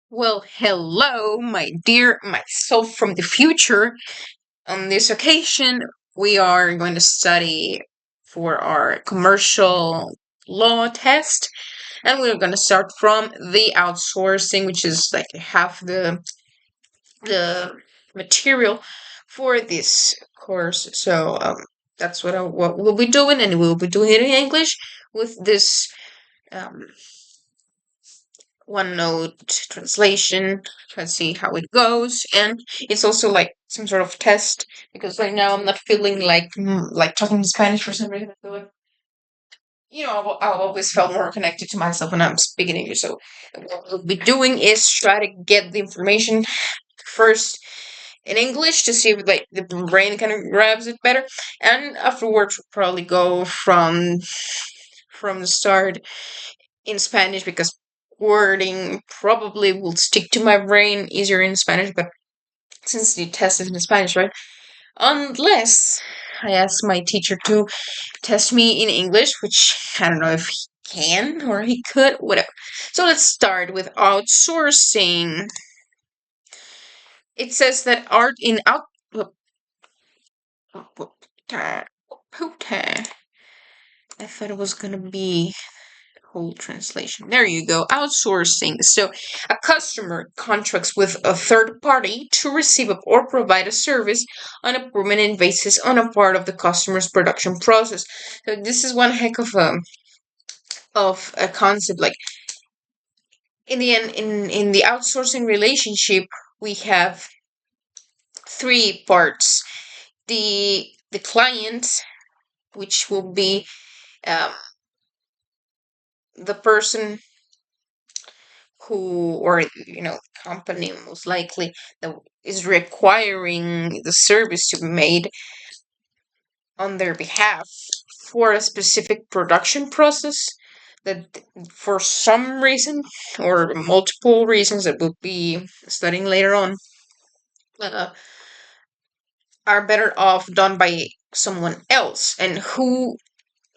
Well, hello, my dear myself from the future. On this occasion, we are going to study for our commercial law test, and we're going to start from the outsourcing, which is like half the material for this course. So that's what we'll be doing, and we'll be doing it in English with this um, OneNote translation. Let's see how it goes. And it's also like some sort of test because right now I'm not feeling like talking Spanish for some reason. I feel like I've always felt more connected to myself when I'm speaking English. So what we'll be doing is try to get the information first in English to see if like the brain kind of grabs it better, and afterwards we'll probably go from the start in Spanish because wording probably will stick to my brain easier in Spanish, but since the test is in Spanish, right? Unless I ask my teacher to test me in English, which I don't know if he can or he could, whatever. So let's start with outsourcing. It says that art in out. I thought it was gonna be whole translation. There you go. Outsourcing. So a customer contracts with a third party to receive or provide a service on a permanent basis on a part of the customer's production process. So this is one heck of a concept. Like in the end, in the outsourcing relationship, we have three parts. The client, which will be um, the person who, or company most likely, that is requiring the service to be made on their behalf for a specific production process that for some reason or multiple reasons that we'll be studying later on uh, are better off done by someone else. And who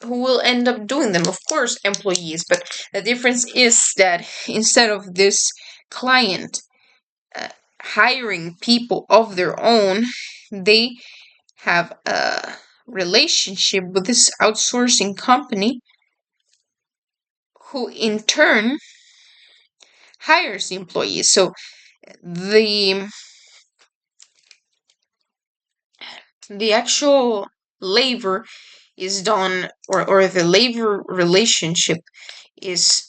will end up doing them? Of course, employees. But the difference is that instead of this client uh, hiring people of their own, they have a relationship with this outsourcing company who in turn hires the employees. So the the actual labor is done, or the labor relationship is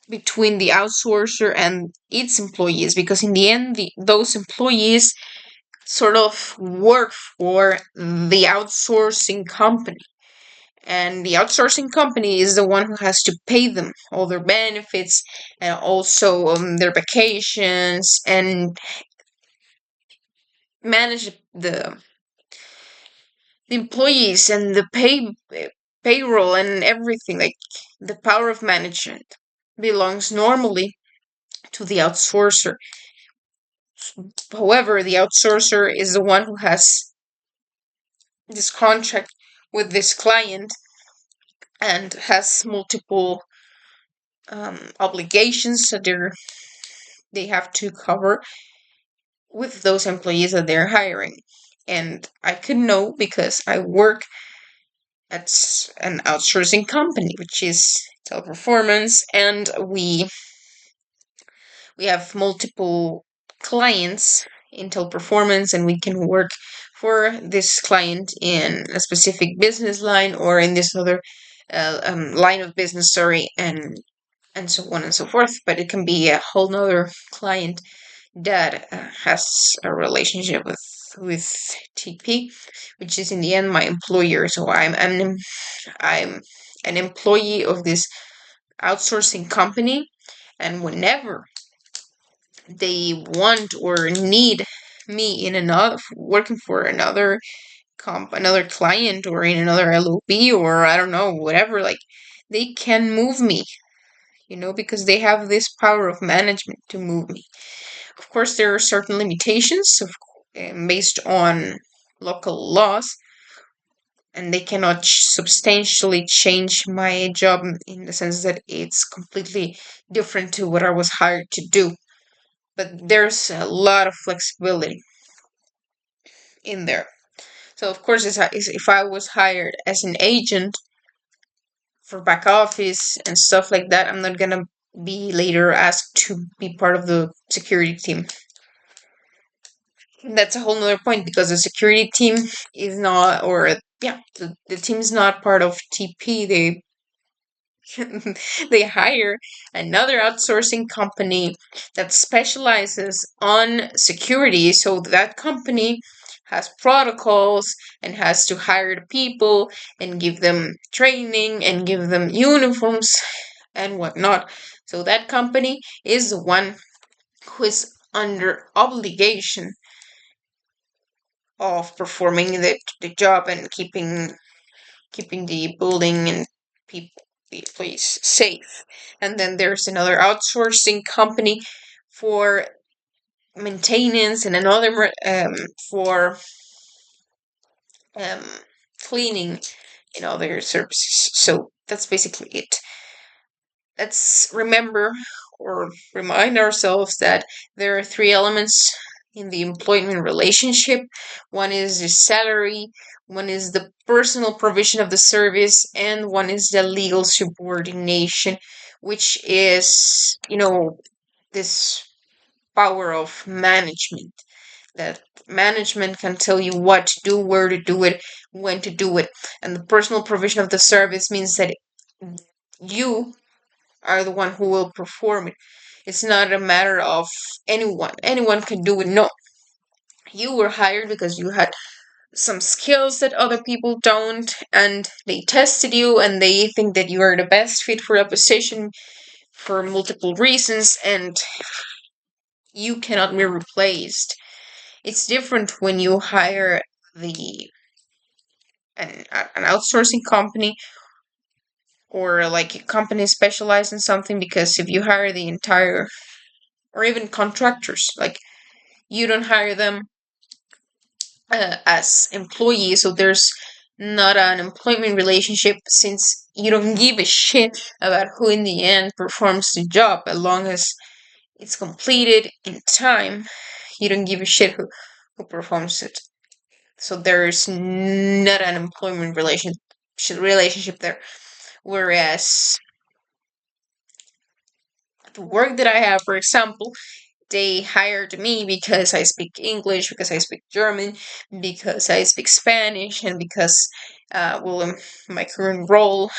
between the outsourcer and its employees, because in the end those employees sort of work for the outsourcing company, and the outsourcing company is the one who has to pay them all their benefits and also their vacations and manage the employees and the payroll and everything. Like the power of management belongs normally to the outsourcer. However, the outsourcer is the one who has this contract with this client and has multiple obligations that they have to cover with those employees that they're hiring. And I could know because I work at an outsourcing company, which is Teleperformance, and we have multiple clients in Teleperformance, and we can work for this client in a specific business line or in this other line of business, sorry, and so on and so forth. But it can be a whole nother client that has a relationship with TP, which is in the end my employer. So I'm an employee of this outsourcing company, and whenever they want or need me in another working for another client or in another LOB, or I don't know, whatever, like they can move me, because they have this power of management to move me. Of course, there are certain limitations based on local laws, and they cannot substantially change my job in the sense that it's completely different to what I was hired to do. But there's a lot of flexibility in there. So of course, if I was hired as an agent for back office and stuff like that, I'm not gonna be later asked to be part of the security team. That's a whole nother point because the security team is not, or yeah, the team is not part of TP. They they hire another outsourcing company that specializes on security. So that company has protocols and has to hire the people and give them training and give them uniforms and whatnot. So that company is the one who is under obligation of performing the job and keeping the building and people, the place safe. And then there's another outsourcing company for maintenance and another for um, cleaning and other services. So that's basically it. Let's remember or remind ourselves that there are three elements in the employment relationship. One is the salary, one is the personal provision of the service, and one is the legal subordination, which is, this power of management. That management can tell you what to do, where to do it, when to do it. And the personal provision of the service means that you are the one who will perform it. It's not a matter of anyone. Anyone can do it. No. You were hired because you had some skills that other people don't, and they tested you and they think that you are the best fit for a position for multiple reasons, and you cannot be replaced. It's different when you hire the an outsourcing company or like a company specialized in something, because if you hire the entire, or even contractors, like you don't hire them as employees, so there's not an employment relationship, since you don't give a shit about who in the end performs the job as long as it's completed in time. You don't give a shit who performs it. So there's not an employment relationship there. Whereas the work that I have, for example, they hired me because I speak English, because I speak German, because I speak Spanish, and because, in my current role,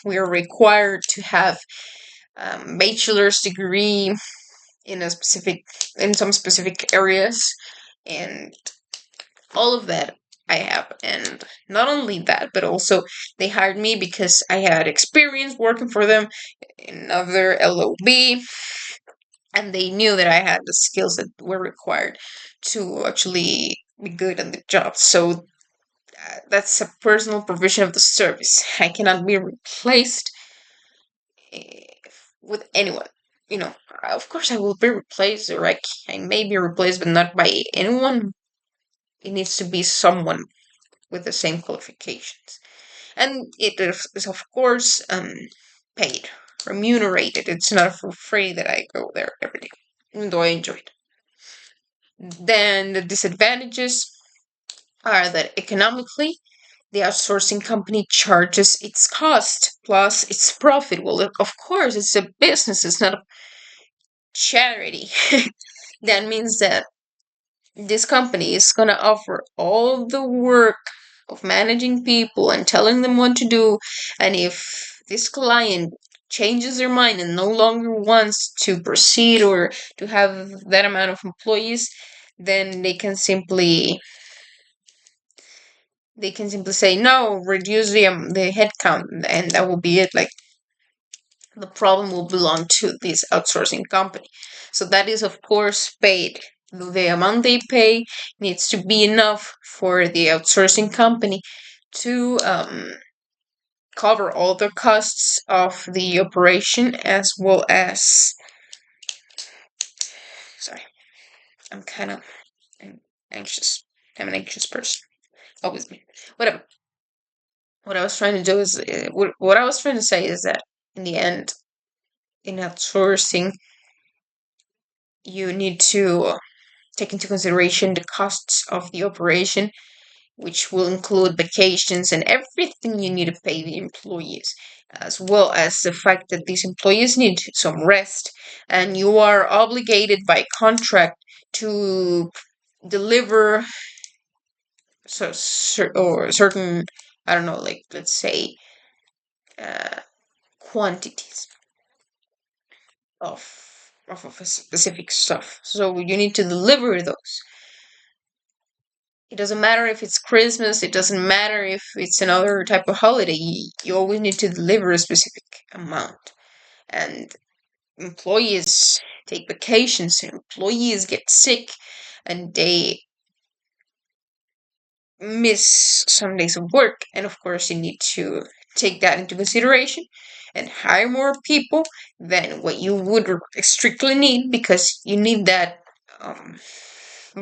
we are required to have bachelor's degree in in some specific areas, and all of that I have. And not only that, but also they hired me because I had experience working for them in other LOB, and they knew that I had the skills that were required to actually be good at the job. So that's a personal provision of the service. I cannot be replaced eh, with anyone. Of course, I will be replaced, or I may be replaced, but not by anyone. It needs to be someone with the same qualifications, and it is of course paid, remunerated. It's not for free that I go there every day, even though I enjoy it. Then the disadvantages are that economically, the outsourcing company charges its cost plus its profit. Well, of course, it's a business, it's not a charity. That means that this company is going to offer all the work of managing people and telling them what to do. And if this client changes their mind and no longer wants to proceed or to have that amount of employees, then they can simply say no, reduce the headcount, and that will be it. Like, the problem will belong to this outsourcing company. So that is, of course, paid. The amount they pay needs to be enough for the outsourcing company to cover all the costs of the operation, as well as. Sorry, I'm kind of anxious. I'm an anxious person. Always me. Whatever. what I was trying to do is what I was trying to say is that in the end, in outsourcing, you need to take into consideration the costs of the operation, which will include vacations and everything you need to pay the employees, as well as the fact that these employees need some rest, and you are obligated by contract to deliver or certain, I don't know, like let's say uh, quantities of a specific stuff. So you need to deliver those. It doesn't matter if it's Christmas, it doesn't matter if it's another type of holiday, you always need to deliver a specific amount. And employees take vacations, and employees get sick, and they miss some days of work. And of course, you need to take that into consideration and hire more people than what you would strictly need, because you need that um,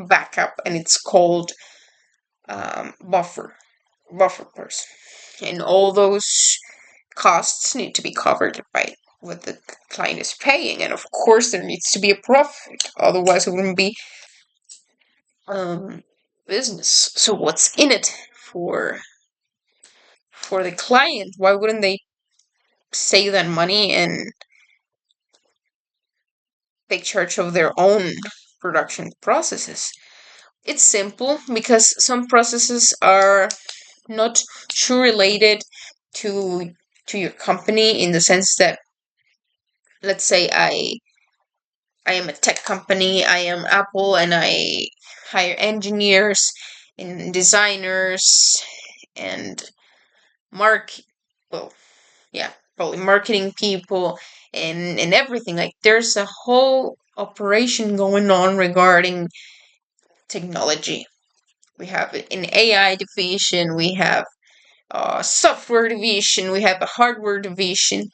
backup, and it's called buffer person. And all those costs need to be covered by what the client is paying. And of course, there needs to be a profit, otherwise, it wouldn't be um, business. So, what's in it for the client? Why wouldn't they save that money and take charge of their own production processes? It's simple because some processes are not too related to your company, in the sense that, let's say I am a tech company, I am Apple, and I hire engineers and designers and mark well, yeah, probably marketing people and everything. Like there's a whole operation going on regarding technology. We have an AI division, we have a software division, we have a hardware division,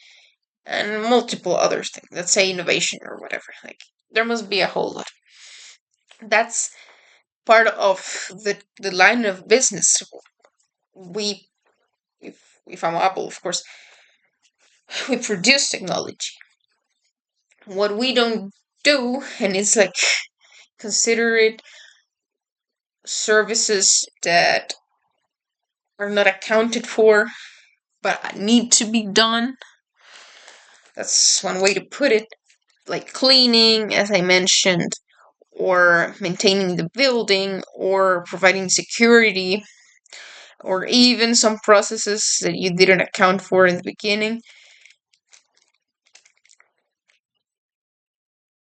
and multiple other things. Let's say innovation or whatever. Like there must be a whole lot. That's part of the line of business. We, if I'm Apple, of course, we produce technology. What we don't do, and it's like consider it services that are not accounted for but need to be done. That's one way to put it. Like cleaning, as I mentioned, or maintaining the building, or providing security, or even some processes that you didn't account for in the beginning.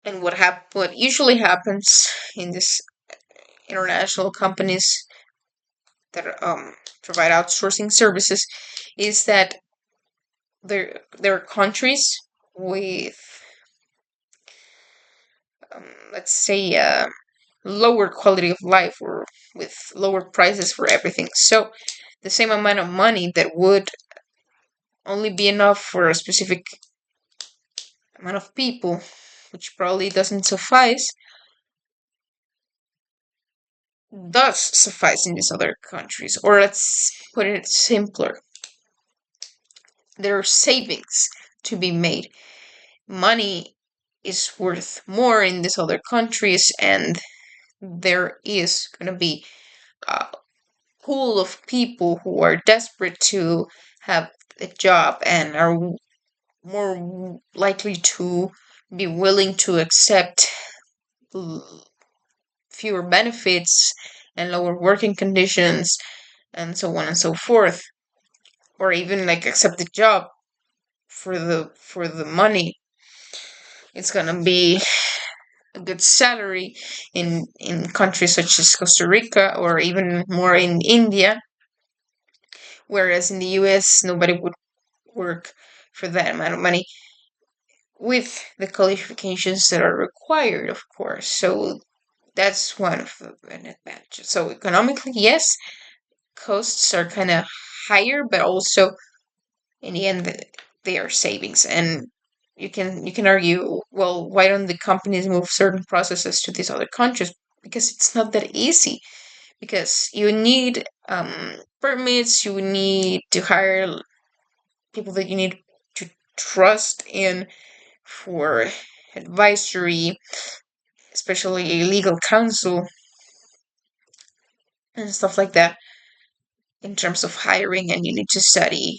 And what usually happens in these international companies that provide outsourcing services is that there are countries with let's say lower quality of life, or with lower prices for everything. So the same amount of money that would only be enough for a specific amount of people, which probably doesn't suffice, does suffice in these other countries. Or let's put it simpler, there are savings to be made. Money is worth more in these other countries, and there is going to be a pool of people who are desperate to have a job and are more likely to be willing to accept fewer benefits and lower working conditions and so on and so forth, or even like accept the job for the money. It's gonna be a good salary in countries such as Costa Rica, or even more in India, whereas in the US nobody would work for that amount of money with the qualifications that are required, of course. So that's one of an advantage. So economically, yes, costs are kind of higher, but also in the end they are savings. And you can argue, well, why don't the companies move certain processes to these other countries? Because it's not that easy. Because you need permits. You need to hire people that you need to trust in for advisory, especially a legal counsel and stuff like that. In terms of hiring, and you need to study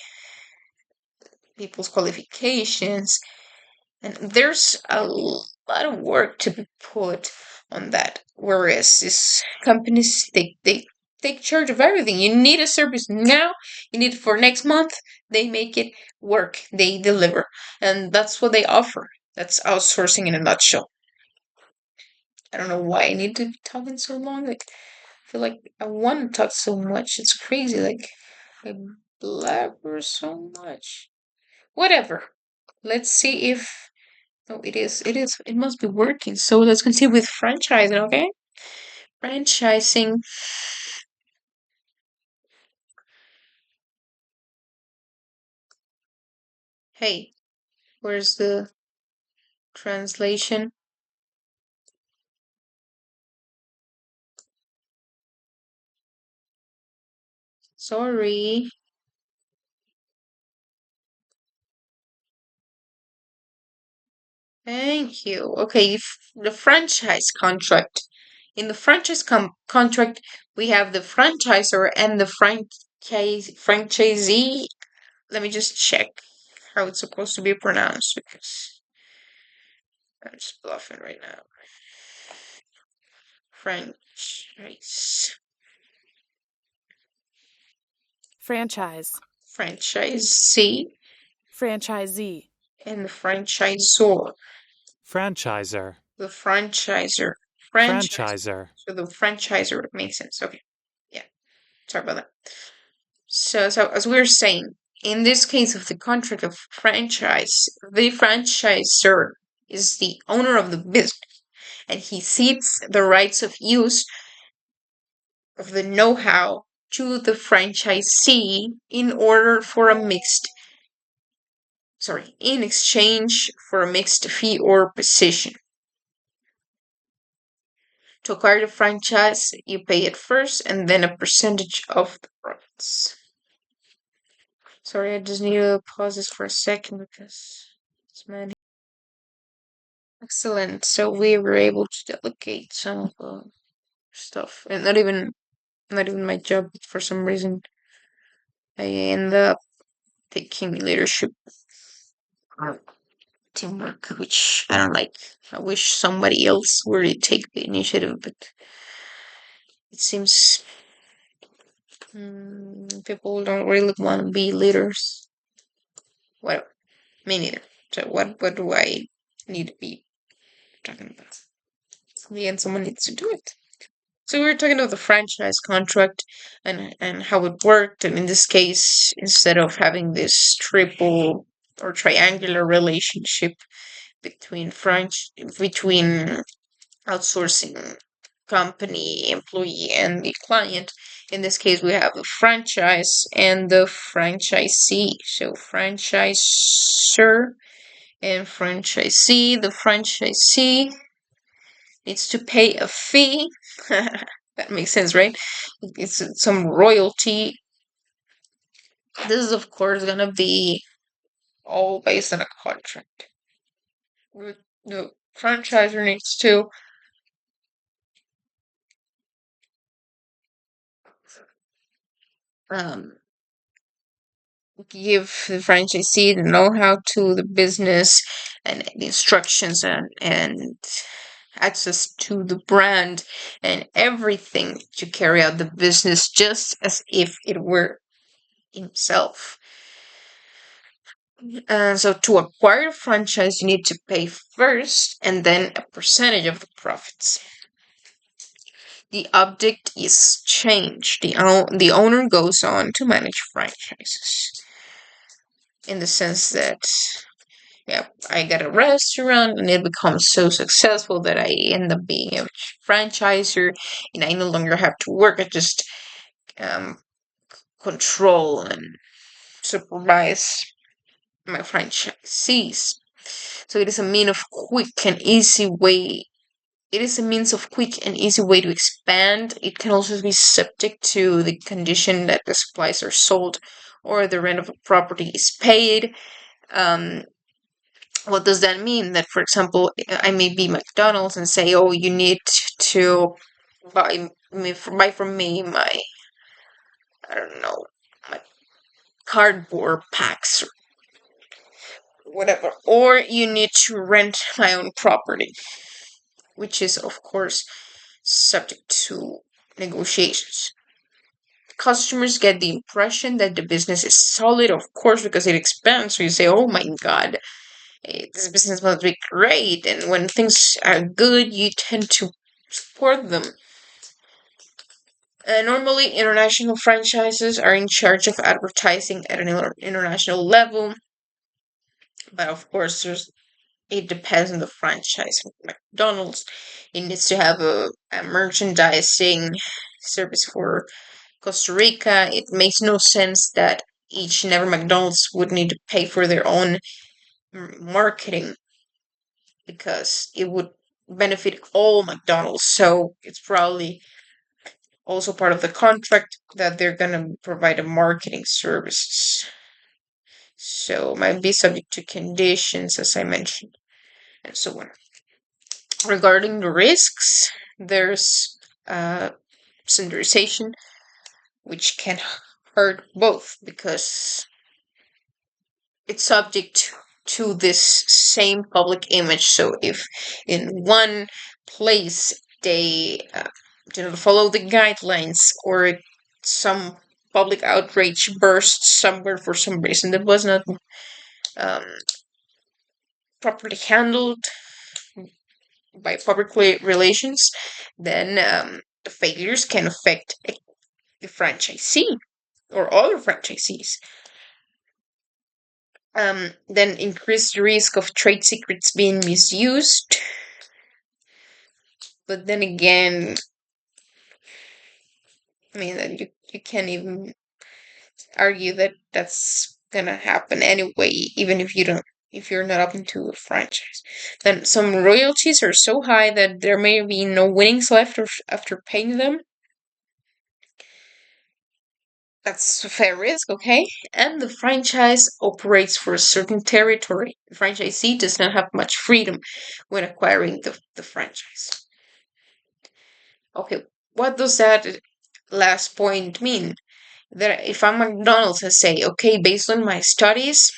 people's qualifications, and there's a lot of work to be put on that. Whereas these companies, they take charge of everything. You need a service now, you need it for next month, they make it work, they deliver. And that's what they offer. That's outsourcing in a nutshell. I don't know why I need to be talking so long. Like, I feel like I want to talk so much. It's crazy. Like, I blabber so much. Whatever. Let's see if. Oh, it is. It is. It must be working. So let's continue with franchising, okay? Franchising. Hey, where's the translation? Sorry. Thank you. Okay, the franchise contract. In the contract, we have the franchisor and the franchisee. Let me just check how it's supposed to be pronounced because I'm just bluffing right now. Franchise. Franchise. Franchisee Franchisee. and the franchisor. Franchiser. The franchisor. Franchiser. So the franchisor makes sense. Okay. Yeah. Sorry about that. So as we were saying, in this case of the contract of franchise, the franchisor is the owner of the business, and he cedes the rights of use of the know-how to the franchisee in exchange for a mixed fee or position. To acquire the franchise, you pay it first and then a percentage of the profits. Sorry, I just need to pause this for a second because it's man. Excellent. So we were able to delegate some of the stuff, and not even my job. But for some reason, I end up taking leadership teamwork, which I don't like. I wish somebody else were to take the initiative, but it seems people don't really want to be leaders. Well, me neither. So what do I need to be talking about? In the end, someone needs to do it. So we were talking about the franchise contract and how it worked, and in this case, instead of having this triple or triangular relationship between outsourcing company, employee, and the client. In this case, we have the franchise and the franchisee. So franchisor and franchisee. The franchisee needs to pay a fee. That makes sense, right? It's some royalty. This is, of course, gonna be all based on a contract. The franchisor needs to um, give the franchisee the know-how to the business and the instructions and access to the brand and everything to carry out the business just as if it were himself. So to acquire a franchise, you need to pay first and then a percentage of the profits. The object is change. The owner goes on to manage franchises in the sense that, yeah, I got a restaurant and it becomes so successful that I end up being a franchiser and I no longer have to work. I just um, control and supervise my franchisees. So it is a mean of quick and easy way it is a means of quick and easy way to expand. It can also be subject to the condition that the supplies are sold or the rent of a property is paid. Um, what does that mean? That, for example, I may be McDonald's and say, "Oh, you need to buy from me my, I don't know, my cardboard packs or whatever," or you need to rent my own property, which is, of course, subject to negotiations. Customers get the impression that the business is solid, of course, because it expands. So you say, "Oh my God, this business must be great." And when things are good, you tend to support them. Normally, international franchises are in charge of advertising at an international level, but of course, it depends on the franchise. McDonald's, it needs to have a merchandising service for Costa Rica. It makes no sense that each and every McDonald's would need to pay for their own marketing because it would benefit all McDonald's. So it's probably also part of the contract that they're gonna provide a marketing services. So it might be subject to conditions, as I mentioned, and so on. Regarding the risks, there's standardization, which can hurt both because it's subject to this same public image. So if in one place they do not follow the guidelines or some public outrage bursts somewhere for some reason that was not um, properly handled by public relations, then the failures can affect the franchisee or other franchisees. Then increased risk of trade secrets being misused. But then again, I mean, that you can't even argue that that's gonna happen anyway, even if you're not up into a franchise. Then some royalties are so high that there may be no winnings left after paying them. That's a fair risk, okay? And the franchise operates for a certain territory. The franchisee does not have much freedom when acquiring the franchise. Okay, what does that last point mean? That if I'm McDonald's, I say, okay, based on my studies,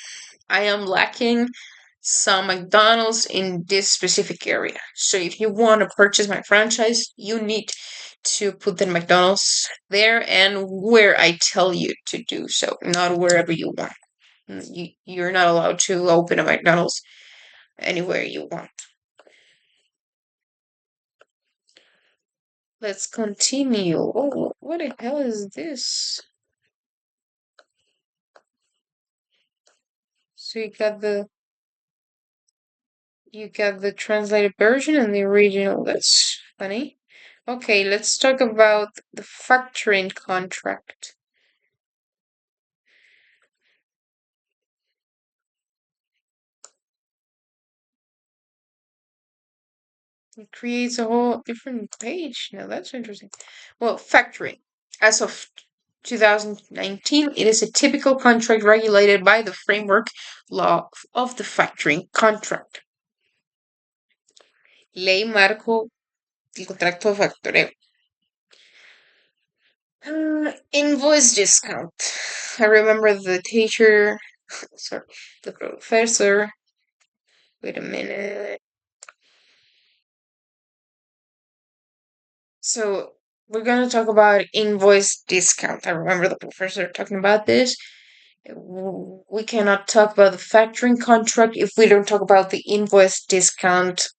I am lacking some McDonald's in this specific area. So if you want to purchase my franchise, you need to put the McDonald's there and where I tell you to do so, not wherever you want. You're not allowed to open a McDonald's anywhere you want. Let's continue. Oh, what the hell is this? So you got the translated version and the original. That's funny. Okay, let's talk about the factoring contract. It creates a whole different page. Now that's interesting. Well, factoring. As of 2019, it is a typical contract regulated by the framework law of the factoring contract. Ley Marco del Contrato de Factoreo. Invoice discount. I remember the teacher, sorry, the professor. Wait a minute. So we're gonna talk about invoice discount. I remember the professor talking about this. We cannot talk about the factoring contract if we don't talk about the invoice discount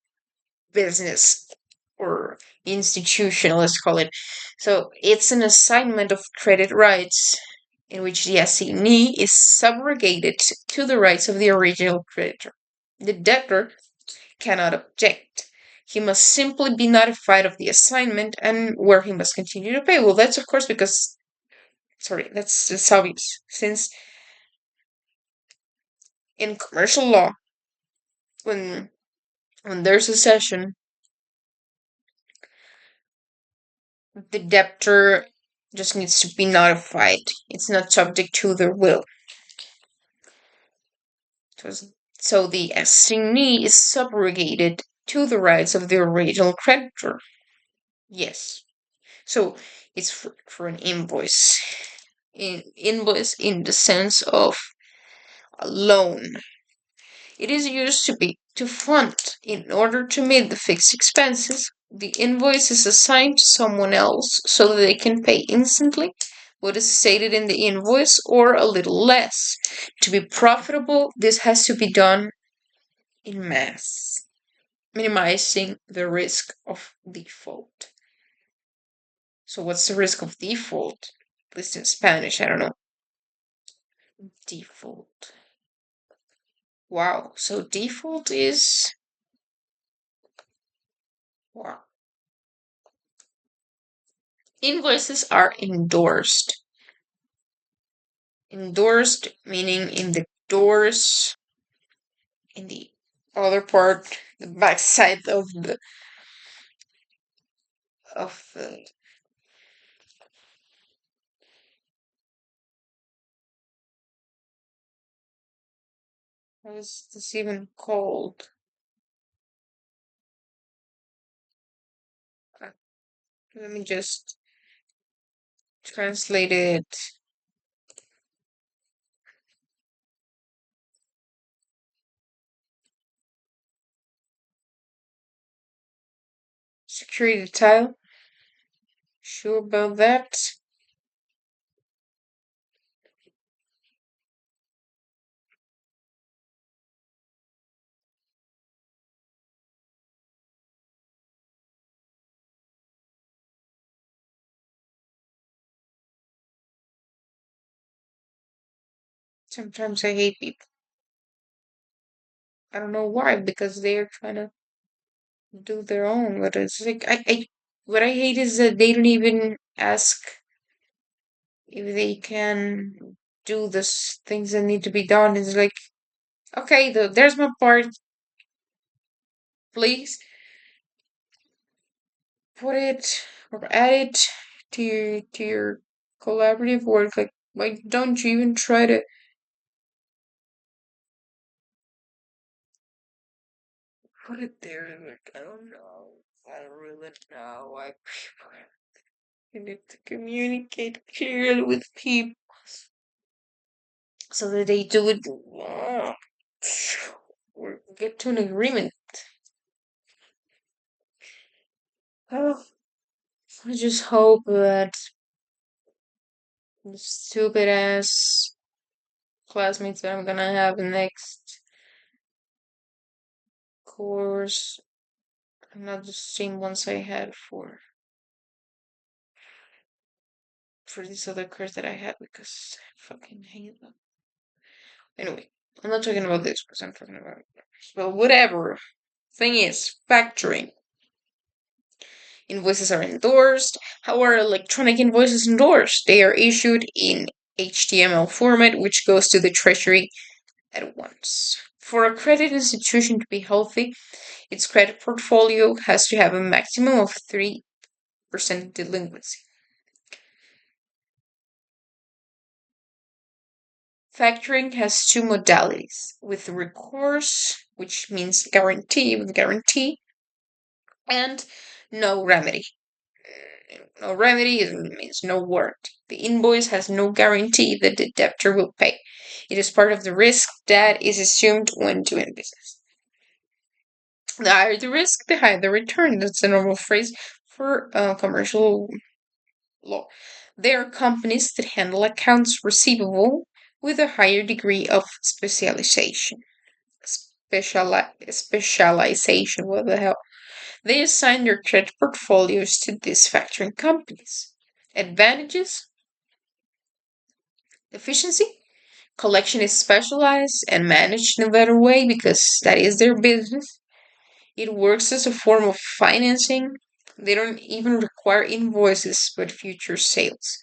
business or institution, let's call it. So it's an assignment of credit rights in which the assignee is subrogated to the rights of the original creditor. The debtor cannot object. He must simply be notified of the assignment and where he must continue to pay. Well, that's of course because, sorry, that's obvious. Since in commercial law, when there's a cession, The debtor just needs to be notified. It's not subject to their will. So the assignee is subrogated to the rights of the original creditor. Yes. So it's for an invoice. Invoice in the sense of a loan. It is used to fund in order to meet the fixed expenses. The invoice is assigned to someone else so that they can pay instantly what is stated in the invoice or a little less. To be profitable, this has to be done in mass, minimizing the risk of default. So, what's the risk of default? At least in Spanish, I don't know. Default. Wow. So, default is. Wow. Invoices are endorsed. Endorsed meaning in the doors, in the other part, the back side of the of the how is this even called? Uh, Let me just translate it. Security tile. Sure about that? Sometimes I hate people. I don't know why, because they're trying to do their own. But it's like what I hate is that they don't even ask if they can do this things that need to be done. It's like, okay, there's my part. Please put it or add it to your collaborative work. Like, why don't you even try to put it there? Like, I don't know. I don't really know why people. You need to communicate clearly with people so that they do it or get to an agreement. Oh, I just hope that the stupid ass classmates that I'm gonna have next course are not the same ones I had for this other course that I had because I fucking hate them. Anyway, I'm not talking about this because I'm talking about well, whatever. Thing is, factoring. Invoices are endorsed. How are electronic invoices endorsed? They are issued in HTML format, which goes to the treasury at once. For a credit institution to be healthy, its credit portfolio has to have a maximum of 3% delinquency. Factoring has two modalities, with recourse, which means guarantee, with guarantee, and no remedy. No remedy means no warranty. The invoice has no guarantee that the debtor will pay. It is part of the risk that is assumed when doing business. The higher the risk, the higher the return. That's a normal phrase for commercial law. There are companies that handle accounts receivable with a higher degree of specialization. Specialization, what the hell? They assign their credit portfolios to these factoring companies. Advantages: efficiency. Collection is specialized and managed in a better way because that is their business. It works as a form of financing. They don't even require invoices but future sales.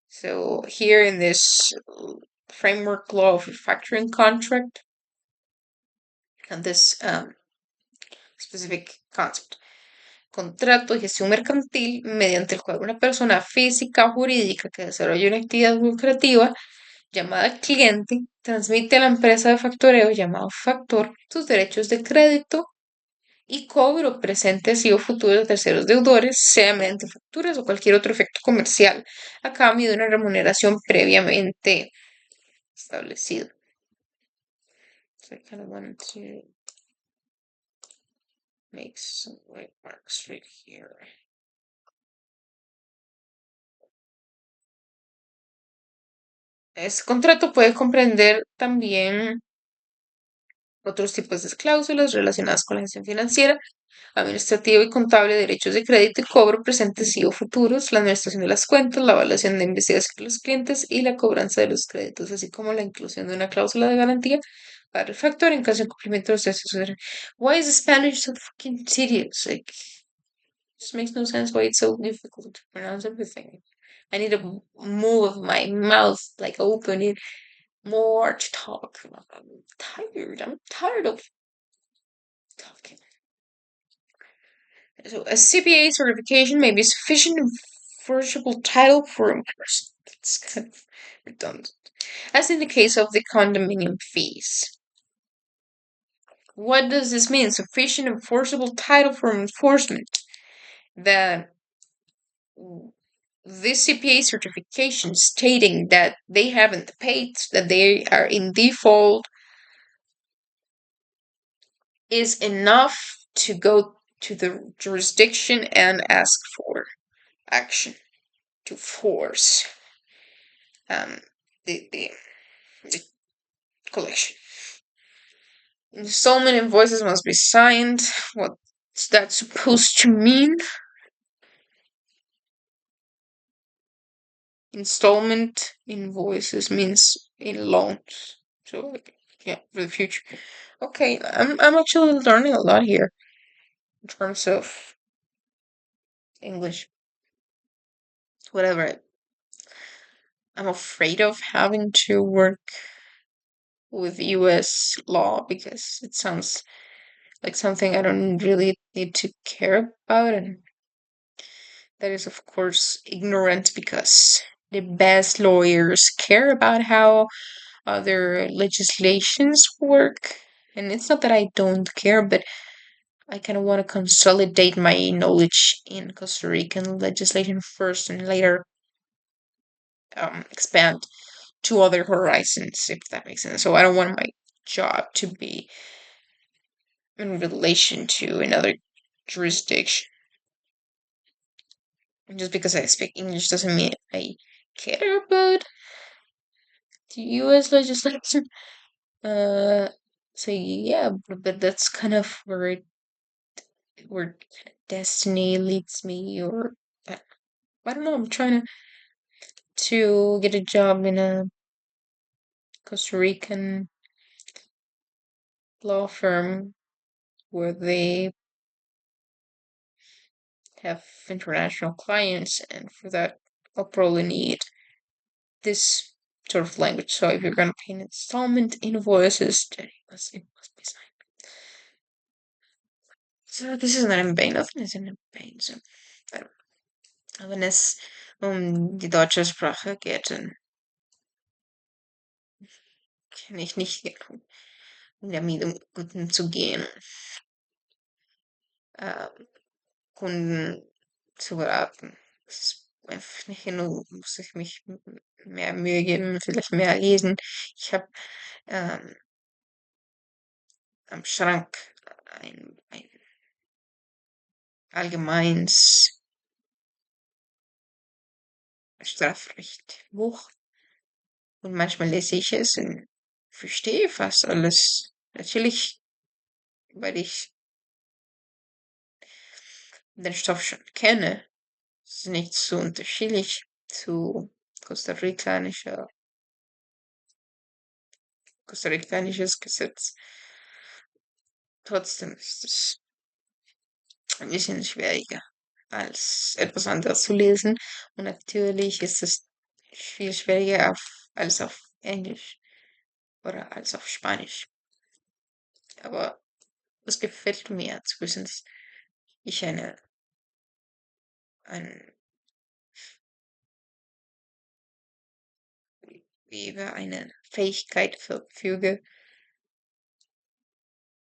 So here in this framework law of a factoring contract, and this specific concept, contrato de gestión mercantil mediante el cual una persona física o jurídica que desarrolla una actividad lucrativa llamada cliente transmite a la empresa de factoreo llamado factor sus derechos de crédito y cobro presentes y o futuros de terceros deudores, sea mediante facturas o cualquier otro efecto comercial, a cambio de una remuneración previamente establecida. So I kind of wanted to make some white marks right here. Este contrato puede comprender también otros tipos de cláusulas relacionadas con la gestión financiera, administrativa y contable, derechos de crédito y cobro presentes y o futuros, la administración de las cuentas, la evaluación de investigación de los clientes y la cobranza de los créditos, así como la inclusión de una cláusula de garantía para el factor en caso de incumplimiento de los derechos. Why is Spanish so fucking tedious? Like, just makes no sense why it's so difficult to pronounce everything. I need to move my mouth, like open it more to talk. I'm tired. I'm tired of talking. So a CPA certification may be sufficient enforceable title for a person. That's kind of redundant. As in the case of the condominium fees. What does this mean? Sufficient enforceable title for enforcement. That this CPA certification stating that they haven't paid, that they are in default, is enough to go to the jurisdiction and ask for action to force the collection. Installment invoices must be signed. What's that supposed to mean? Installment invoices means in loans. So yeah, for the future. Okay, I'm actually learning a lot here in terms of English. Whatever. I'm afraid of having to work with US law because it sounds like something I don't really need to care about, and that is, of course, ignorant because the best lawyers care about how other legislations work. And it's not that I don't care, but I kind of want to consolidate my knowledge in Costa Rican legislation first and later expand to other horizons, if that makes sense. So I don't want my job to be in relation to another jurisdiction. Just because I speak English doesn't mean I care about the US legislation. So yeah, but that's kind of where destiny leads me, or I don't know. I'm trying to get a job in a Costa Rican law firm where they have international clients, and for that, I'll probably need this sort of language. So if you're gonna pay an installment invoices, then it must be signed. So this is not in vain. Nothing is in vain. So I don't know. Wenn es die deutsche Sprache geht, dann kann ich nicht damit gut umzugehen. Kunden zu beraten. Das ist einfach nicht genug. Muss ich mich mehr Mühe geben, vielleicht mehr lesen. Ich habe am Schrank ein allgemeines Strafrechtbuch und manchmal lese ich es und verstehe fast alles. Natürlich, weil ich den Stoff schon kenne. Es ist nicht so unterschiedlich zu kostarikanisches Gesetz. Trotzdem ist es ein bisschen schwieriger als etwas anderes zu lesen. Und natürlich ist es viel schwieriger als auf Englisch oder als auf Spanisch. Aber es gefällt mir zu wissen, dass ich eine über eine Fähigkeit verfüge,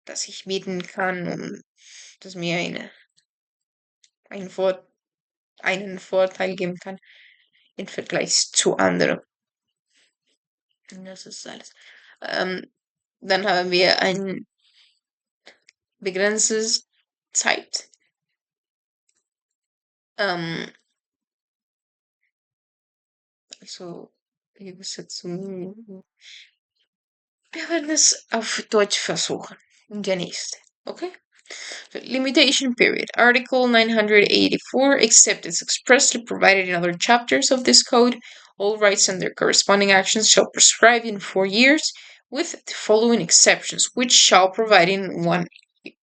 dass ich bieten kann und das mir einen Vorteil geben kann im Vergleich zu anderen. Und das ist alles. Dann haben wir ein begrenztes Zeit. Also die Übersetzung. Wir werden es auf Deutsch versuchen. Der nächste. Okay? So, limitation period. Article 984, except as expressly provided in other chapters of this code, all rights and their corresponding actions shall prescribe in 4 years, with the following exceptions, which shall prescribe in 1 year.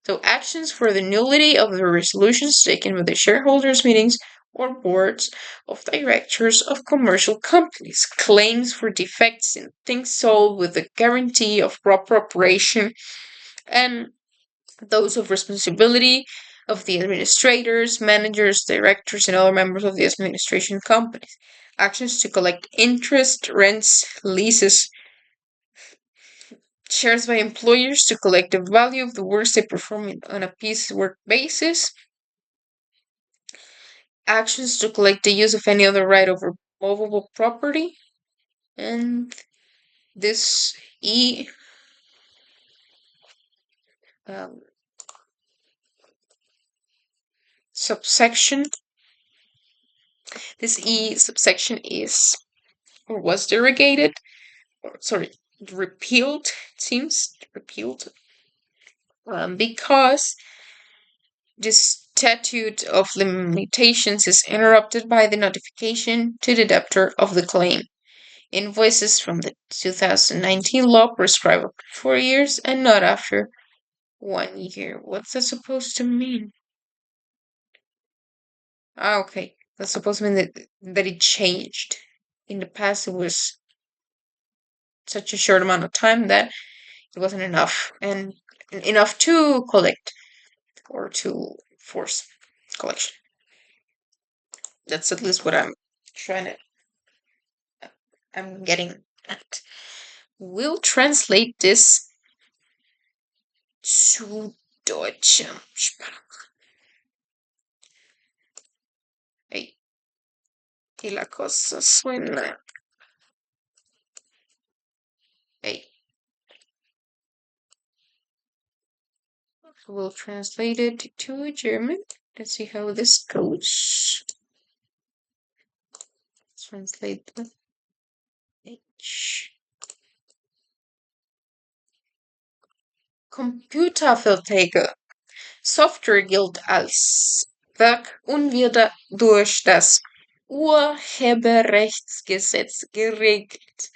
So actions for the nullity of the resolutions taken by the shareholders' meetings or boards of directors of commercial companies, claims for defects in things sold with the guarantee of proper operation, and those of responsibility of the administrators, managers, directors, and other members of the administration companies. Actions to collect interest, rents, leases, shares by employers to collect the value of the works they perform on a piece work basis. Actions to collect the use of any other right over movable property. And this subsection. This subsection is or was derogated. Repealed. It seems repealed. Because the statute of limitations is interrupted by the notification to the debtor of the claim. Invoices from the 2019 law prescribe up to 4 years and not after 1 year. What's that supposed to mean? Okay. That's supposed to mean that it changed. In the past, it was such a short amount of time that it wasn't enough. And enough to collect or to force collection. That's at least what I'm getting at. We'll translate this zu deutscher Sprache. Hey. Y la cosa suena. Hey. We'll translate it to German. Let's see how this goes. Let's translate the H. Computerverträge. Software gilt als Werk und wird durch das Urheberrechtsgesetz geregelt.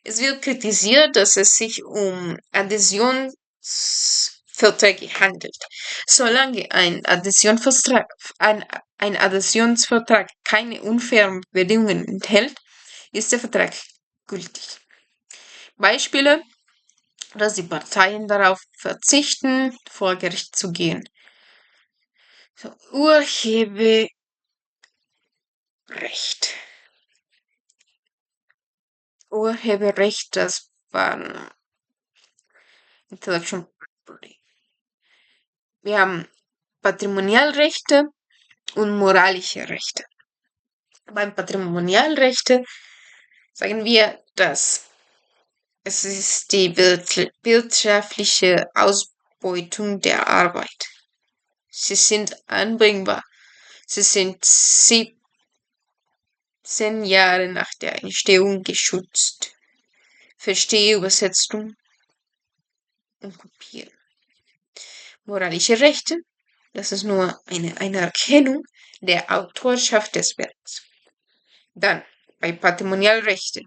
Es wird kritisiert, dass es sich um Adhäsionsverträge handelt. Solange ein Adhäsionsvertrag keine unfairen Bedingungen enthält, ist der Vertrag gültig. Beispiele, dass die Parteien darauf verzichten, vor Gericht zu gehen. So, Urheberrecht. Urheberrecht, das war Intellectual Property. Wir haben Patrimonialrechte und moralische Rechte. Beim Patrimonialrechte sagen wir, dass es ist die wirtschaftliche Ausbeutung der Arbeit. Sie sind anbringbar. Sie sind 17 Jahre nach der Entstehung geschützt. Verstehe Übersetzung und kopieren. Moralische Rechte, das ist nur eine Erkennung der Autorschaft des Werks. Dann bei Patrimonialrechte.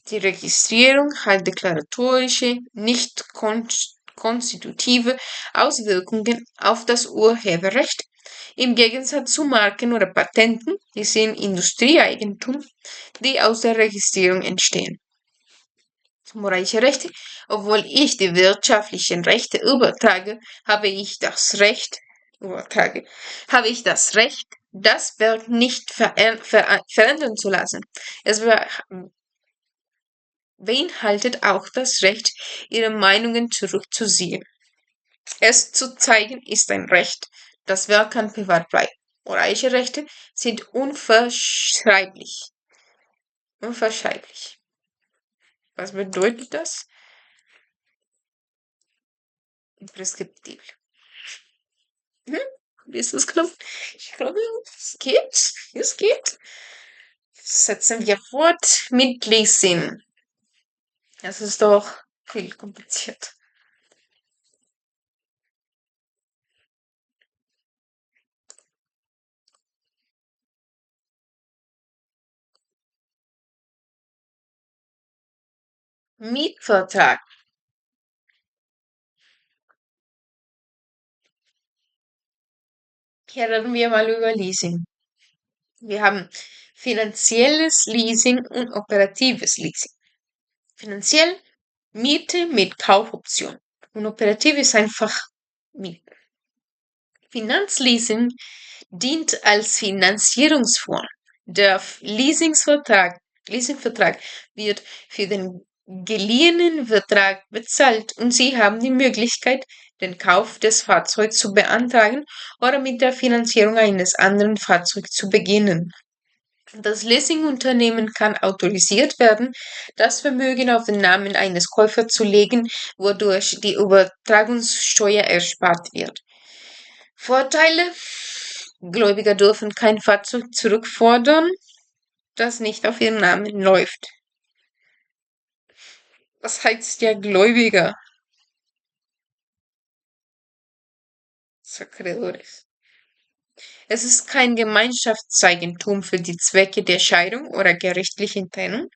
Die Registrierung hat deklaratorische, nicht konstitutive Auswirkungen auf das Urheberrecht. Im Gegensatz zu Marken oder Patenten, die sind Industrieeigentum, die aus der Registrierung entstehen. Moralische Rechte. Obwohl ich die wirtschaftlichen Rechte übertrage, habe ich das Recht, das Werk nicht verändern zu lassen. Es beinhaltet auch das Recht, ihre Meinungen zurückzuziehen. Es zu zeigen ist ein Recht. Das Werk kann privat bleiben. Moralische Rechte sind unverschreiblich. Unverschreiblich. Was bedeutet das? Impreskriptible. Wie ist das genau? Ich glaube, es geht. Es geht. Setzen wir fort mit Lesen. Das ist doch viel kompliziert. Mietvertrag. Hier reden wir mal über Leasing. Wir haben finanzielles Leasing und operatives Leasing. Finanziell Miete mit Kaufoption und operativ ist einfach Miete. Finanzleasing dient als Finanzierungsform. Der Leasingvertrag wird für den geliehenen Vertrag bezahlt und Sie haben die Möglichkeit, den Kauf des Fahrzeugs zu beantragen oder mit der Finanzierung eines anderen Fahrzeugs zu beginnen. Das Leasingunternehmen kann autorisiert werden, das Vermögen auf den Namen eines Käufers zu legen, wodurch die Übertragungssteuer erspart wird. Vorteile: Gläubiger dürfen kein Fahrzeug zurückfordern, das nicht auf ihren Namen läuft. Was heißt ja Gläubiger? Acreedores. Es ist kein Gemeinschaftseigentum für die Zwecke der Scheidung oder gerichtlichen Trennung.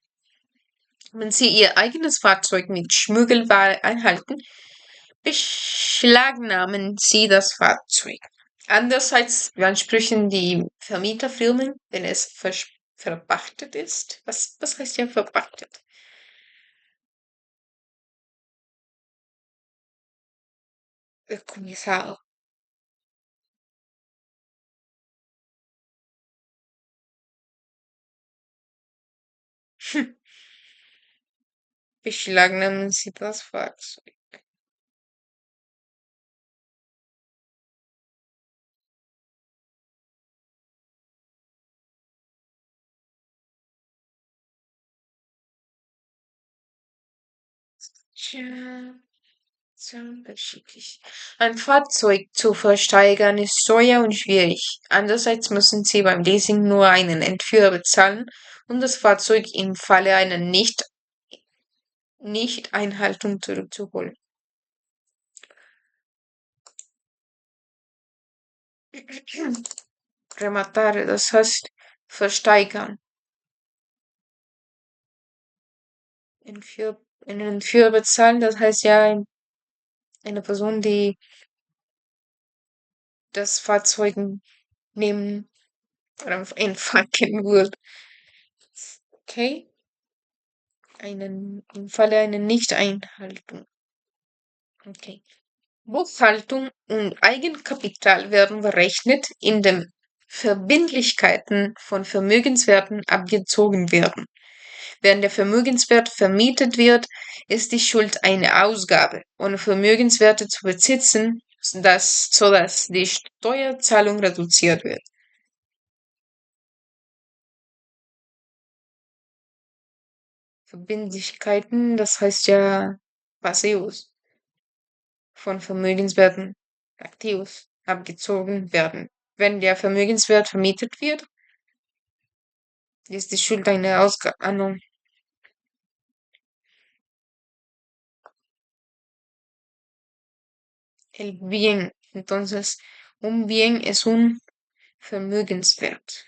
Wenn Sie Ihr eigenes Fahrzeug mit Schmuggelware einhalten, beschlagnahmen Sie das Fahrzeug. Andererseits beanspruchen die Vermieterfirmen, wenn es verpachtet ist. Was heißt ja verpachtet? Kommissar. Beschlagnahmen Sie das Fahrzeug. Tja, sehr unterschiedlich. Ein Fahrzeug zu versteigern ist teuer und schwierig. Andererseits müssen Sie beim Leasing nur einen Entführer bezahlen, um das Fahrzeug im Falle einer Nichteinhaltung zurückzuholen. Rematare, das heißt versteigern. Einen Entführer bezahlen, das heißt ja eine Person, die das Fahrzeug nehmen oder entfachen wird. Okay? Im Falle einer Nichteinhaltung. Okay. Buchhaltung und Eigenkapital werden berechnet, indem Verbindlichkeiten von Vermögenswerten abgezogen werden. Während der Vermögenswert vermietet wird, ist die Schuld eine Ausgabe, ohne Vermögenswerte zu besitzen, sodass die Steuerzahlung reduziert wird. Verbindlichkeiten, das heißt ja Passivus von Vermögenswerten Aktivus abgezogen werden. Wenn der Vermögenswert vermietet wird, ist die Schuld eine Ausgabe. El bien. Entonces, un bien es un Vermögenswert.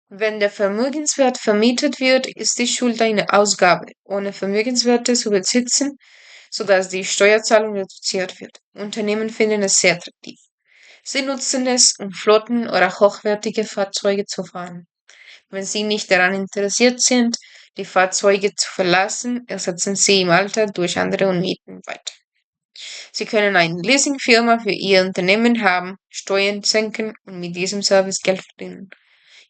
Wenn der Vermögenswert vermietet wird, ist die Schuld eine Ausgabe, ohne Vermögenswerte zu besitzen, sodass die Steuerzahlung reduziert wird. Unternehmen finden es sehr attraktiv. Sie nutzen es, um Flotten oder hochwertige Fahrzeuge zu fahren. Wenn Sie nicht daran interessiert sind, die Fahrzeuge zu verlassen, ersetzen Sie im Alter durch andere und mieten weiter. Sie können eine Leasingfirma für Ihr Unternehmen haben, Steuern senken und mit diesem Service Geld verdienen.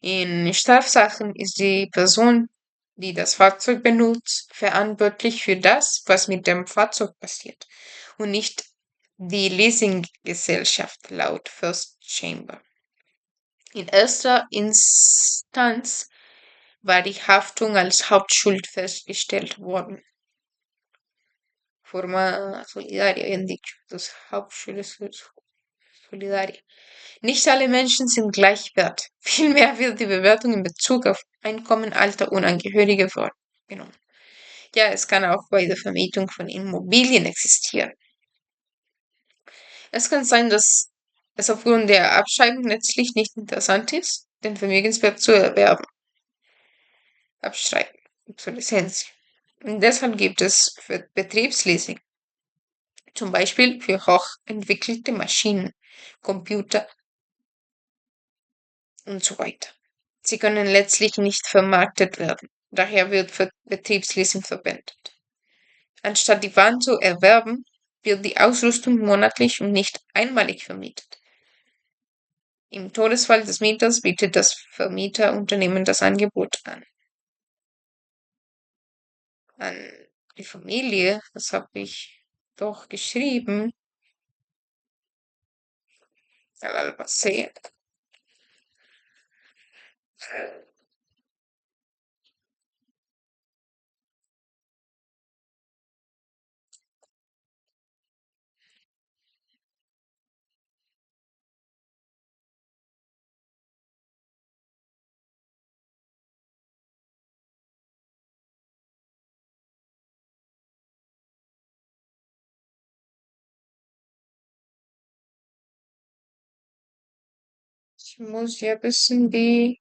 In Strafsachen ist die Person, die das Fahrzeug benutzt, verantwortlich für das, was mit dem Fahrzeug passiert und nicht die Leasinggesellschaft laut First Chamber. In erster Instanz war die Haftung als Hauptschuld festgestellt worden. Forma solidaria, bien dicho. Das Hauptschuld ist solidaria. Nicht alle Menschen sind gleich wert. Vielmehr wird die Bewertung in Bezug auf Einkommen, Alter und Angehörige vorgenommen. Ja, es kann auch bei der Vermietung von Immobilien existieren. Es kann sein, dass es aufgrund der Abschreibung letztlich nicht interessant ist, den Vermögenswert zu erwerben. Abschreiben, Obsoleszenz. Und deshalb gibt es für Betriebsleasing, zum Beispiel für hochentwickelte Maschinen, Computer und so weiter. Sie können letztlich nicht vermarktet werden. Daher wird für Betriebsleasing verwendet. Anstatt die Waren zu erwerben, wird die Ausrüstung monatlich und nicht einmalig vermietet. Im Todesfall des Mieters bietet das Vermieterunternehmen das Angebot an. An die Familie, das habe ich doch geschrieben. Al Albacea. Ich muss ja wissen, wie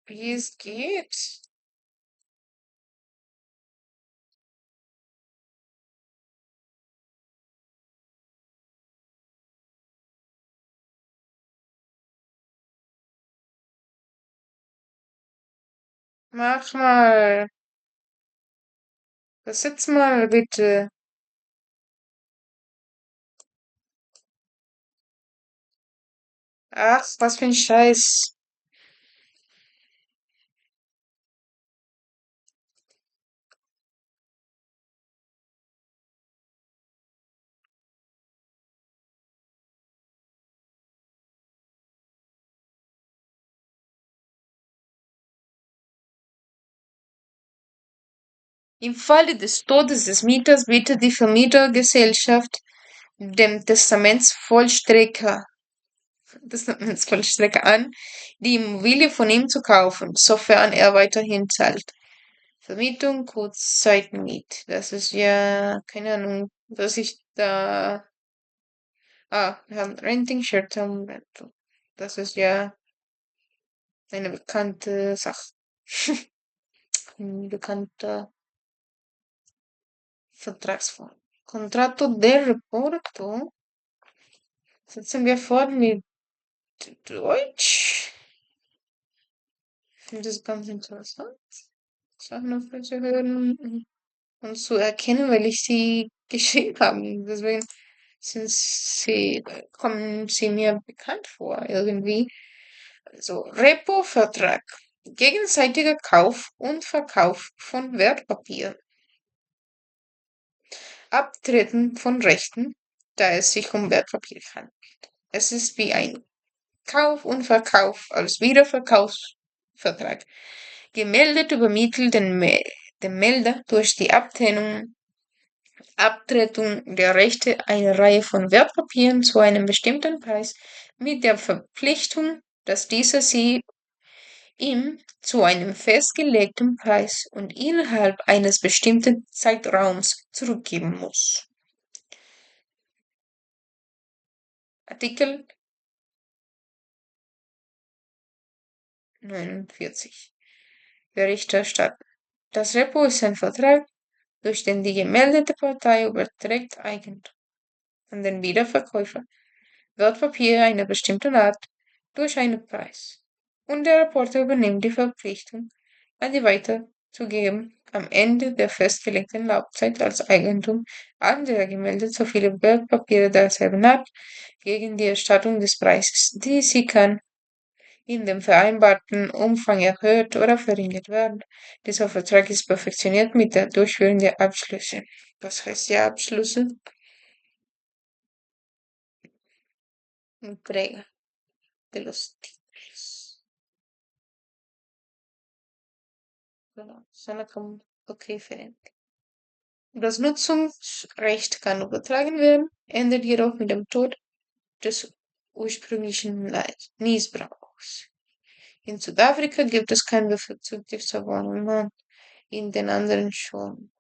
es geht. Mach mal. Übersetz mal bitte. Ach, was für ein Scheiß. Im Falle des Todes des Mieters bietet die Vermietergesellschaft dem Testamentsvollstrecker an, die Immobilie von ihm zu kaufen, sofern er weiterhin zahlt. Vermietung, Kurzzeitmiet. Das ist ja, keine Ahnung, was ich da. Wir haben Renting, Short-Term Rental. Das ist ja eine bekannte Sache. Ein bekannter Vertragsform. Contrato de reporto. Setzen wir fort mit Deutsch. Ich finde das ganz interessant. Sachen auf welche hören und zu erkennen, weil ich sie geschrieben habe. Deswegen kommen sie mir bekannt vor, irgendwie. Also, Repo-Vertrag. Gegenseitiger Kauf und Verkauf von Wertpapieren. Abtreten von Rechten, da es sich um Wertpapiere handelt. Es ist wie ein Kauf und Verkauf als Wiederverkaufsvertrag. Gemeldet übermittelt dem Melder durch die Abtretung der Rechte eine Reihe von Wertpapieren zu einem bestimmten Preis mit der Verpflichtung, dass dieser sie ihm zu einem festgelegten Preis und innerhalb eines bestimmten Zeitraums zurückgeben muss. Artikel 49. Berichterstatten. Das Repo ist ein Vertrag, durch den die gemeldete Partei überträgt Eigentum an den Wiederverkäufer Wertpapiere einer bestimmten Art durch einen Preis. und der Reporter übernimmt die Verpflichtung, an die weiterzugeben, am Ende der festgelegten Laufzeit als Eigentum an der gemeldet so viele Wertpapiere derselben Art gegen die Erstattung des Preises, die sie kann in dem vereinbarten Umfang erhöht oder verringert werden. Dieser Vertrag ist perfektioniert mit der Durchführung der Abschlüsse. Was heißt die Abschlüsse? Entrega de los títulos. Genau, suena como un poco diferente. Das Nutzungsrecht kann übertragen werden, endet jedoch mit dem Tod des ursprünglichen Niesbrauchs. In Südafrika gibt es kein bevorzugtes Abonnement, in den anderen schon.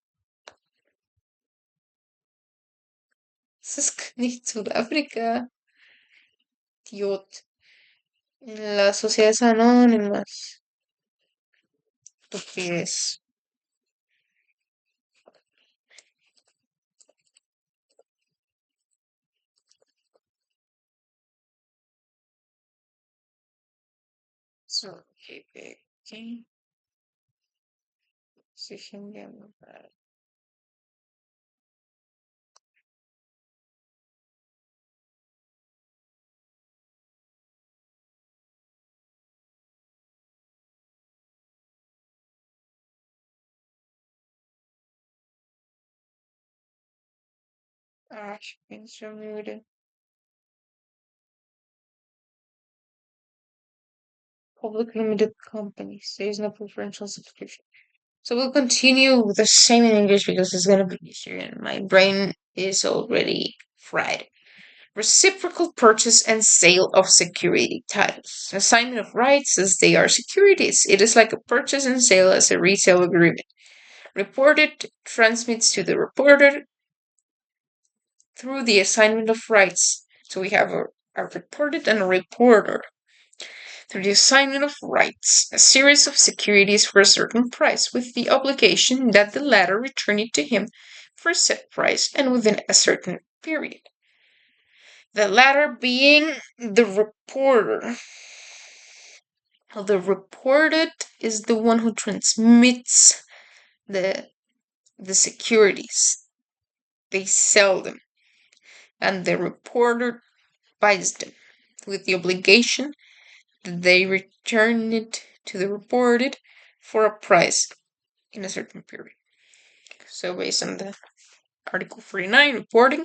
Es ist nicht Südafrika, Idiot. Las sociedades anónimas. Estupidez. So, okay. Position de Ah, ich bin so müde. Public limited companies. There is no preferential subscription. So we'll continue with the same in English because it's gonna be easier and my brain is already fried. Reciprocal purchase and sale of security titles. Assignment of rights as they are securities. It is like a purchase and sale as a resale agreement. Reported transmits to the reporter through the assignment of rights. So we have a reported and a reporter. Through the assignment of rights, a series of securities for a certain price, with the obligation that the latter return it to him for a set price and within a certain period. The latter being the reporter. The reported is the one who transmits the securities. They sell them. And the reporter buys them with the obligation that they return it to the reported for a price in a certain period. So based on the Article 49, reporting,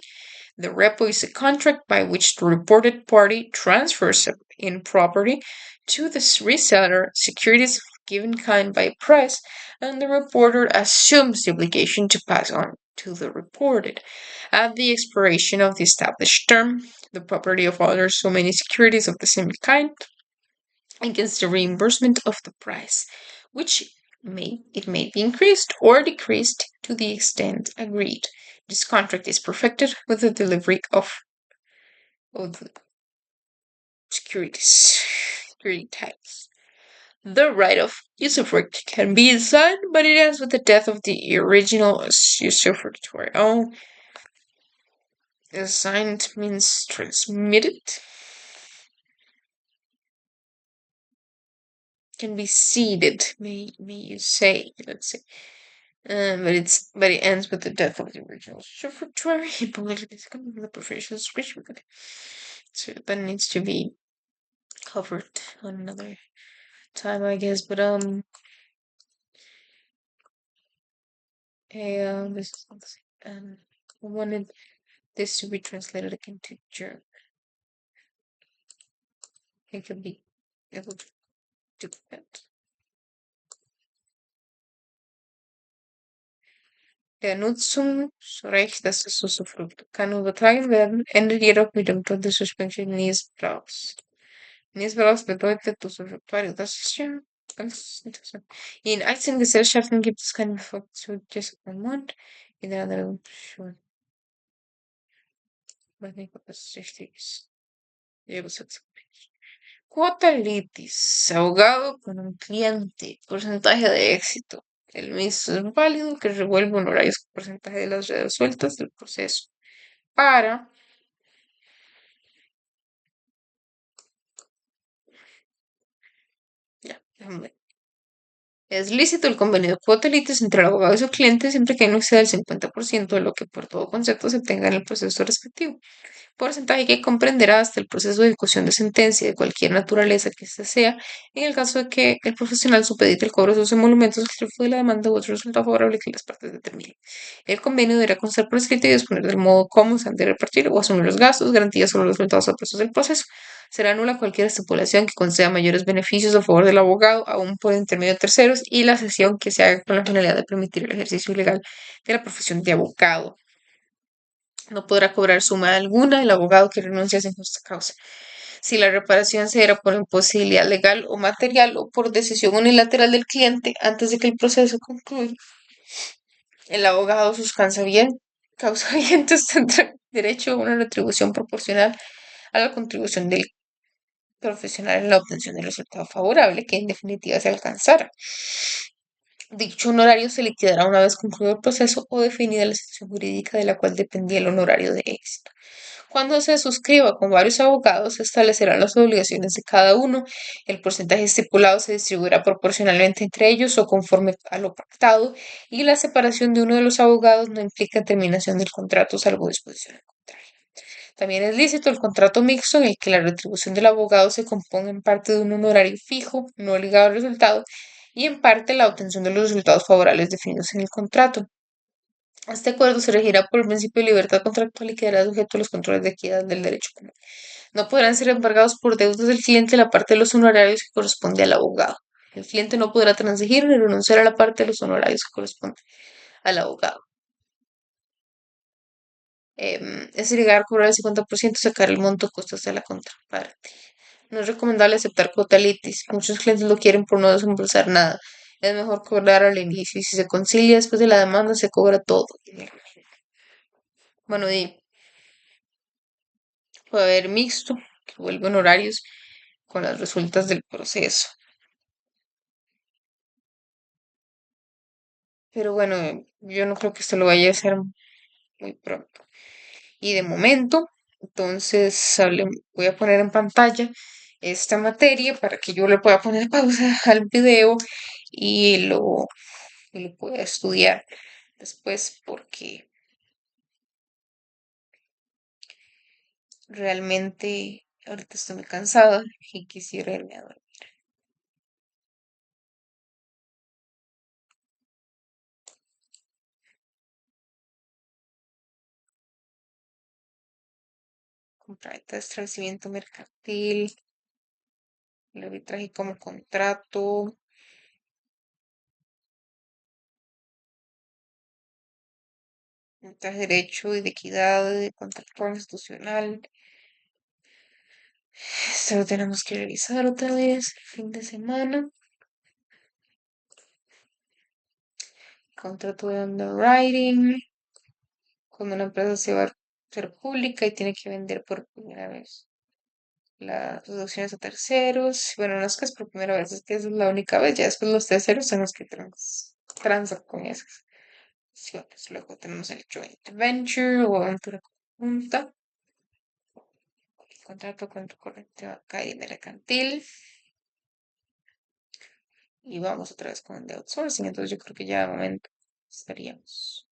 the repo is a contract by which the reported party transfers in property to the reseller securities of a given kind by price, and the reporter assumes the obligation to pass on to the reported. At the expiration of the established term, the property of others so many securities of the same kind against the reimbursement of the price, which may be increased or decreased to the extent agreed. This contract is perfected with the delivery of the security types. The right of usufruct can be assigned, but it ends with the death of the original usufructuary. Oh, assigned means transmitted. Can be ceded, may you say, let's say. But it ends with the death of the original usufructuary. The professional switch. So that needs to be covered on another time, I guess. But this is not the same. I wanted this to be translated again to German. I could be able to do that. Der Nutzungsrecht, das ist Usufrukt, kann übertragen werden, endet jedoch mit dem Tod des ursprünglichen Niesbrauchs. Niesbrauchs bedeutet Usufructuario. Das ist ja ganz interessant. In Aktiengesellschaften gibt es kein bevorzugtes Abonnement, in der anderen schon. Ich weiß nicht, ob das richtig ist. Cuota litis, abogado con un cliente, porcentaje de éxito. El mismo es válido que revuelve honorarios con porcentaje de las resueltas del proceso para Hombre, es lícito el convenio de cuota litis entre el abogado y su cliente siempre que no exceda el 50% de lo que por todo concepto se tenga en el proceso respectivo. Porcentaje que comprenderá hasta el proceso de ejecución de sentencia de cualquier naturaleza que éste sea, en el caso de que el profesional supedite el cobro de sus emolumentos al triunfo de la demanda u otro resultado favorable que las partes determinen. El convenio deberá constar por escrito y disponer del modo cómo se han de repartir o asumir los gastos, garantías sobre los resultados adversos del proceso. Será nula cualquier estipulación que conceda mayores beneficios a favor del abogado, aún por intermedio de terceros, y la cesión que se haga con la finalidad de permitir el ejercicio ilegal de la profesión de abogado. No podrá cobrar suma alguna el abogado que renuncia sin justa causa. Si la reparación se diera por imposibilidad legal o material o por decisión unilateral del cliente antes de que el proceso concluya, el abogado suscansa bien, causa vientes tendrá derecho a una retribución proporcional a la contribución del profesional en la obtención del resultado favorable que en definitiva se alcanzara. Dicho honorario se liquidará una vez concluido el proceso o definida la situación jurídica de la cual dependía el honorario de éxito. Cuando se suscriba con varios abogados, se establecerán las obligaciones de cada uno. El porcentaje estipulado se distribuirá proporcionalmente entre ellos o conforme a lo pactado, y la separación de uno de los abogados no implica terminación del contrato, salvo disposición al contrario. También es lícito el contrato mixto en el que la retribución del abogado se componga en parte de un honorario fijo, no ligado al resultado, y en parte la obtención de los resultados favorables definidos en el contrato. Este acuerdo se regirá por el principio de libertad contractual y quedará sujeto a los controles de equidad del derecho penal. No podrán ser embargados por deudas del cliente la parte de los honorarios que corresponde al abogado. El cliente no podrá transigir ni renunciar a la parte de los honorarios que corresponde al abogado. Es llegar a cobrar el 50% y sacar el monto costas de la contraparte. No es recomendable aceptar cuota litis. Muchos clientes lo quieren por no desembolsar nada. Es mejor cobrar al inicio y si se concilia después de la demanda se cobra todo. Bueno, y puede haber mixto, que vuelve honorarios con las resultas del proceso. Pero bueno, yo no creo que esto lo vaya a hacer muy pronto. Y de momento, entonces voy a poner en pantalla esta materia para que yo le pueda poner pausa al video y lo pueda estudiar después porque realmente ahorita estoy muy cansada y quisiera irme a dormir. Comprar establecimiento mercantil, el arbitraje como contrato, de derecho y de equidad, de contrato constitucional. Esto lo tenemos que revisar otra vez, fin de semana. Contrato de underwriting, cuando una empresa se va a ser pública y tiene que vender por primera vez las acciones a terceros. Bueno, no es que es por primera vez, es que es la única vez. Ya después los terceros son los que transan con esas acciones. Luego tenemos el joint venture o aventura conjunta, contrato con tu corriente bancaria y mercantil. Y vamos otra vez con el de outsourcing. Entonces yo creo que ya de momento estaríamos